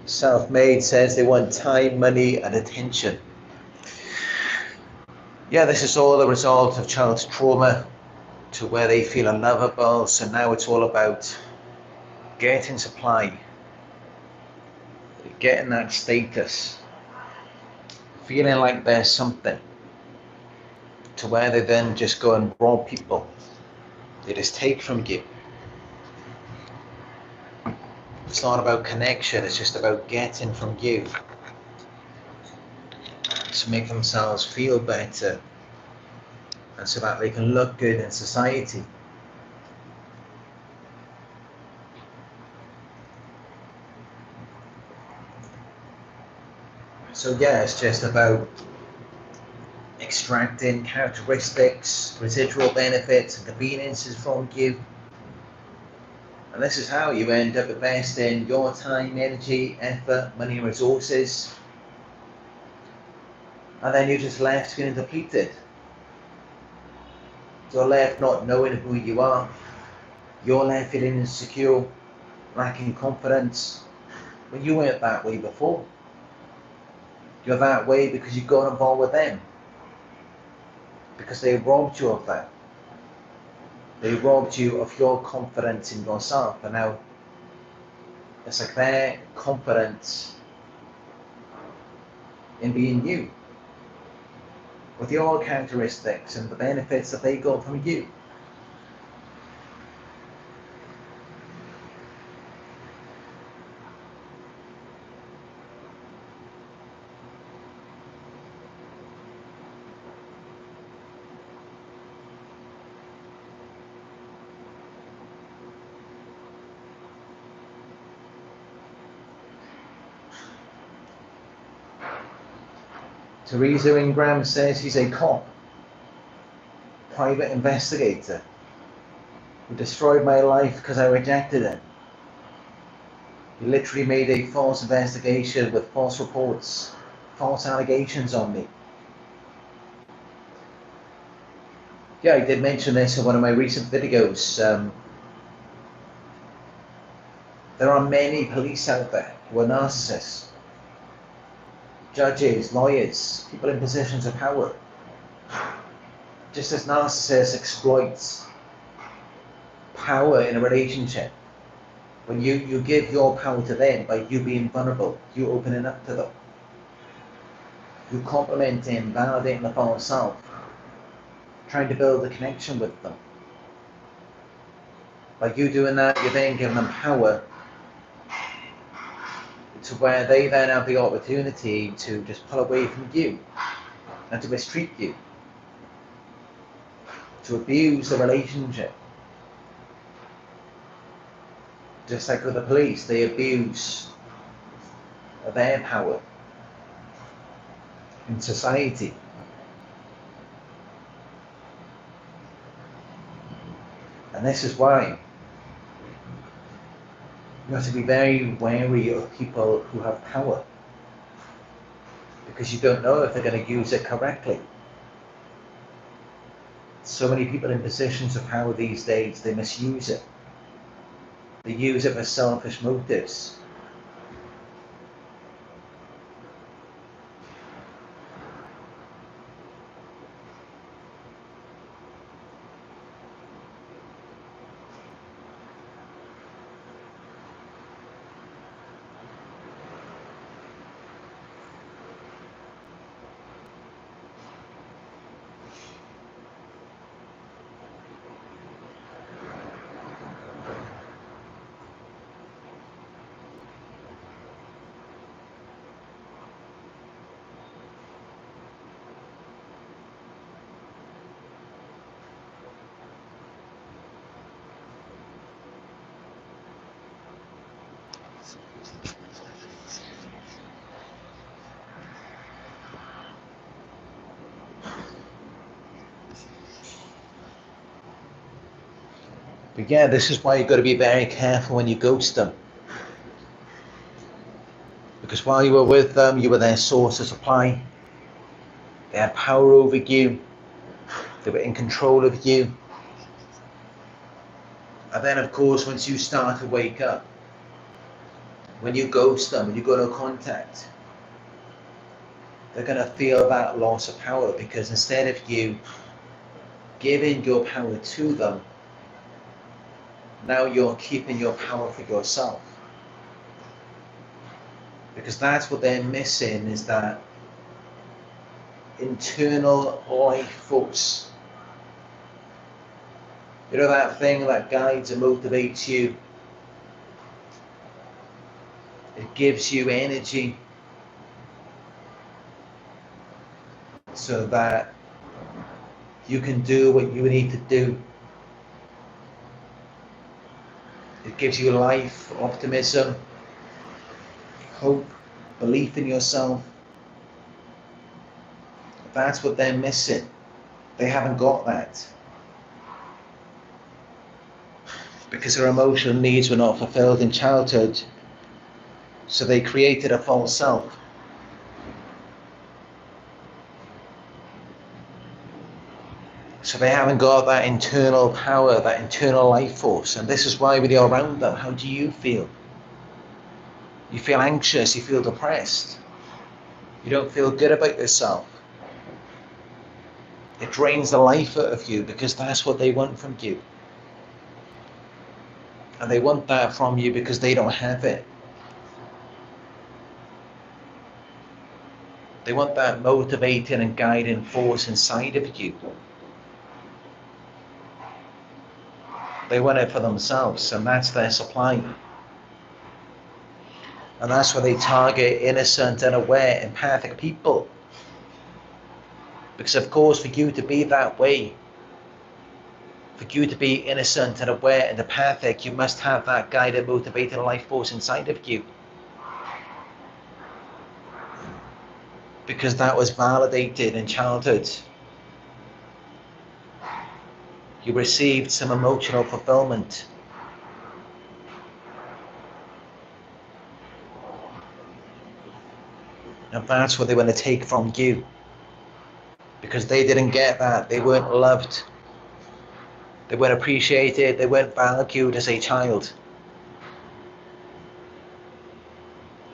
Self-made says they want time, money, and attention. Yeah, this is all the result of child's trauma to where they feel unlovable. So now it's all about getting supply, getting that status, feeling like there's something, to where they then just go and rob people. They just take from you. It's not about connection, it's just about getting from you to make themselves feel better and so that they can look good in society. So yeah, it's just about extracting characteristics, residual benefits and conveniences from you. And this is how you end up investing your time, energy, effort, money and resources. And then you're just left feeling depleted. You're left not knowing who you are. You're left feeling insecure, lacking confidence. When you weren't that way before. You're that way because you got involved with them. Because they robbed you of that. They robbed you of your confidence in yourself. And now it's like their confidence in being you, with your characteristics and the benefits that they got from you. Teresa Ingram says he's a cop, private investigator, who destroyed my life because I rejected him. He literally made a false investigation with false reports, false allegations on me. Yeah, I did mention this in one of my recent videos. There are many police out there who are narcissists. Judges, lawyers, people in positions of power. Just as narcissists exploits power in a relationship, when you give your power to them by you being vulnerable, you opening up to them, you complimenting, validating the false self, trying to build a connection with them. By you doing that, you're then giving them power to where they then have the opportunity to just pull away from you and to mistreat you, to abuse the relationship. Just like with the police, they abuse their power in society. And this is why you have to be very wary of people who have power, because you don't know if they're going to use it correctly. So many people in positions of power these days, they misuse it. They use it for selfish motives. But yeah, this is why you've got to be very careful when you ghost them. Because while you were with them, you were their source of supply. They had power over you. They were in control of you. And then, of course, once you start to wake up, when you ghost them, when you go no contact, they're going to feel that loss of power, because instead of you giving your power to them, now you're keeping your power for yourself. Because that's what they're missing, is that internal life force. You know, that thing that guides and motivates you. It gives you energy so that you can do what you need to do. It gives you life, optimism, hope, belief in yourself. That's what they're missing. They haven't got that. Because their emotional needs were not fulfilled in childhood, so they created a false self. So they haven't got that internal power, that internal life force. And this is why when you're around them, how do you feel? You feel anxious, you feel depressed. You don't feel good about yourself. It drains the life out of you, because that's what they want from you. And they want that from you because they don't have it. They want that motivating and guiding force inside of you. They want it for themselves, and that's their supply. And that's why they target innocent and aware, empathic people. Because of course, for you to be that way, for you to be innocent and aware and empathic, you must have that guided, motivated life force inside of you. Because that was validated in childhood. You received some emotional fulfillment. And that's what they want to take from you. Because they didn't get that. They weren't loved. They weren't appreciated. They weren't valued as a child.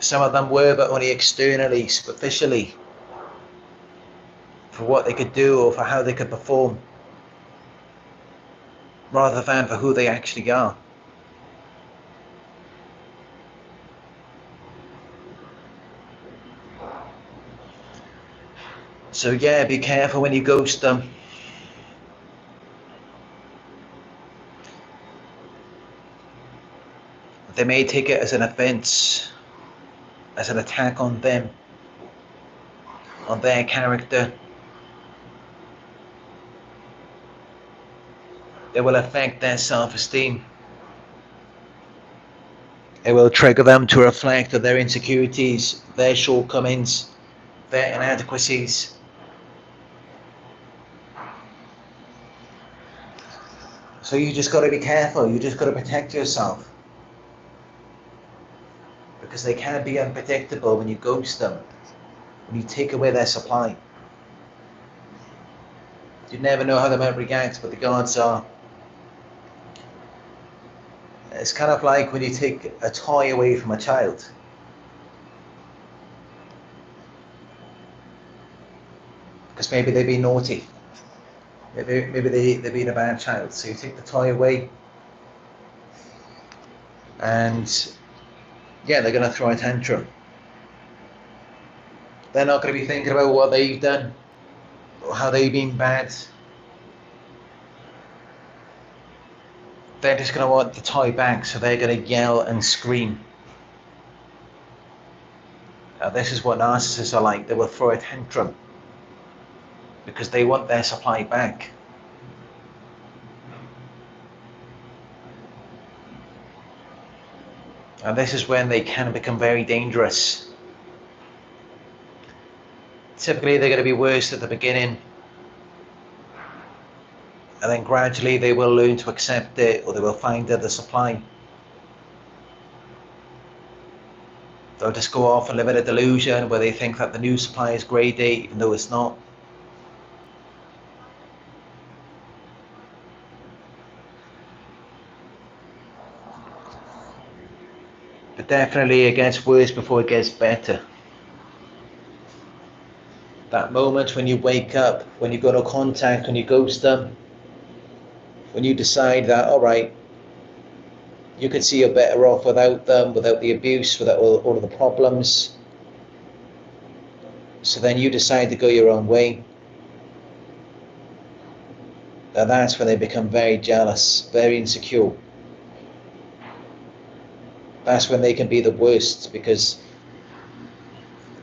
Some of them were, but only externally, superficially, for what they could do or for how they could perform, rather than for who they actually are. So yeah, be careful when you ghost them. They may take it as an offense, as an attack on them, on their character. It will affect their self-esteem. It will trigger them to reflect on their insecurities, their shortcomings, their inadequacies. So you just got to be careful. You just got to protect yourself. Because they can be unpredictable when you ghost them, when you take away their supply. You never know how they might react, but the odds are. It's kind of like when you take a toy away from a child. Because maybe they've been naughty. Maybe they've been a bad child. So you take the toy away, and yeah, they're going to throw a tantrum. They're not going to be thinking about what they've done or how they've been bad. They're just going to want the toy back, so they're going to yell and scream. Now, this is what narcissists are like. They will throw a tantrum because they want their supply back. And this is when they can become very dangerous. Typically, they're going to be worse at the beginning, and then gradually they will learn to accept it, or they will find other supply. They'll just go off and live in a delusion where they think that the new supply is grade A, even though it's not. But definitely it gets worse before it gets better. That moment when you wake up, when you go no contact, when you ghost them, when you decide that, all right, you could see you're better off without them, without the abuse, without all of the problems. So then you decide to go your own way. Now that's when they become very jealous, very insecure. That's when they can be the worst, because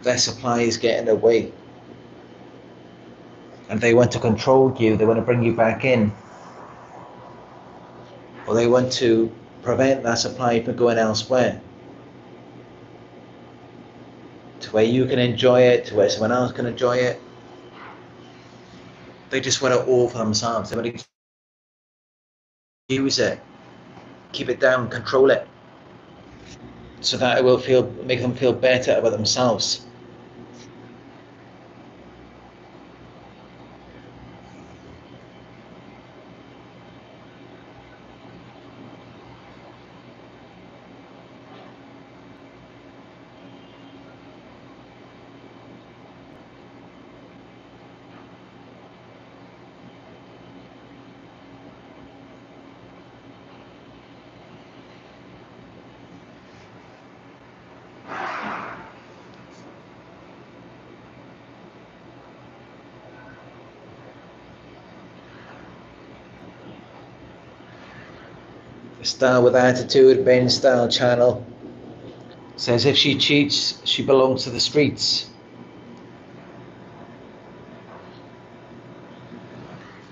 their supply is getting away. And they want to control you, they want to bring you back in. Or they want to prevent that supply from going elsewhere. To where you can enjoy it, to where someone else can enjoy it. They just want it all for themselves. They want to use it, keep it down, control it, so that it will make them feel better about themselves. Style with Attitude, Ben Style channel, says if she cheats, she belongs to the streets.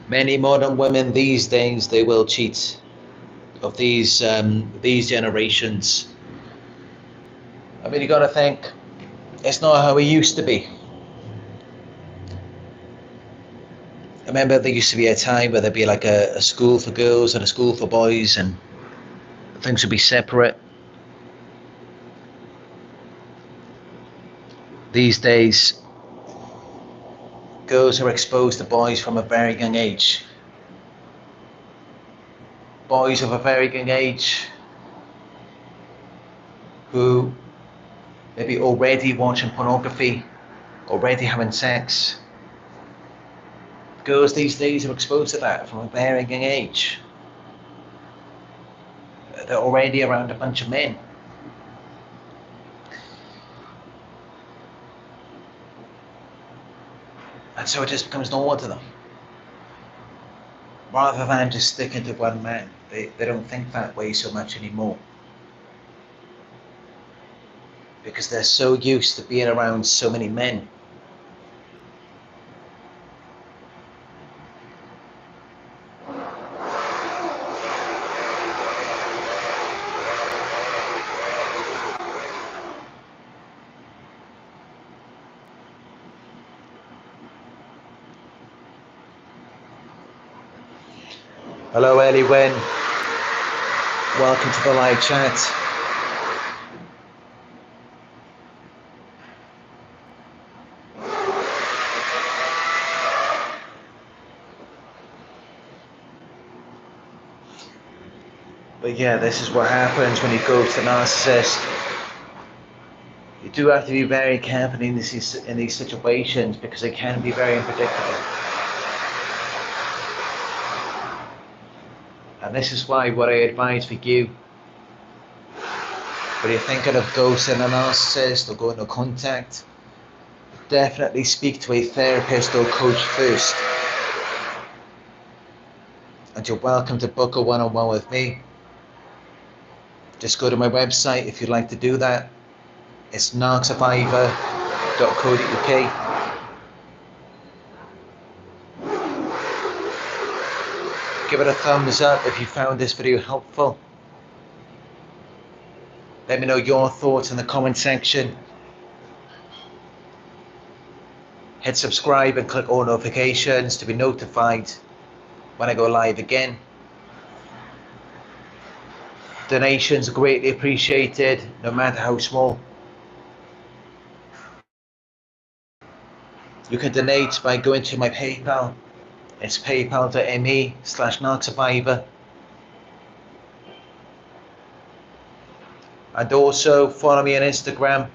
Many modern women these days, they will cheat, of these generations. I mean, you got to think, it's not how it used to be. I remember there used to be a time where there'd be like a school for girls and a school for boys, and things would be separate. These days, girls are exposed to boys from a very young age. Boys of a very young age who maybe already watching pornography, already having sex. Girls these days are exposed to that from a very young age. They're already around a bunch of men. And so it just becomes normal to them. Rather than just sticking to one man, they don't think that way so much anymore. Because they're so used to being around so many men. Hello, Ellie Wynn. Welcome to the live chat. But yeah, this is what happens when you go to the narcissist. You do have to be very careful in these situations, because they can be very unpredictable. And this is why what I advise for you, when you're thinking of ghosting a narcissist or going no contact, definitely speak to a therapist or coach first. And you're welcome to book a one-on-one with me. Just go to my website if you'd like to do that. It's narcsurvivor.co.uk. Give it a thumbs up if you found this video helpful. Let me know your thoughts in the comment section. Hit subscribe and click all notifications to be notified when I go live again. Donations are greatly appreciated, no matter how small. You can donate by going to my PayPal. It's paypal.me/narcsurvivor. And also follow me on Instagram,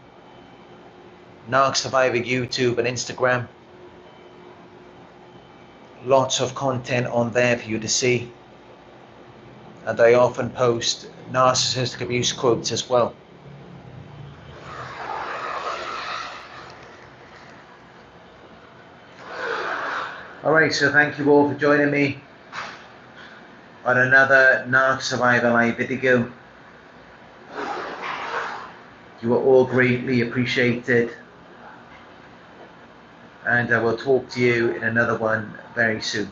Narc Survivor YouTube and Instagram. Lots of content on there for you to see. And I often post narcissistic abuse quotes as well. Alright, so thank you all for joining me on another Narc Survivor live video. You are all greatly appreciated, and I will talk to you in another one very soon.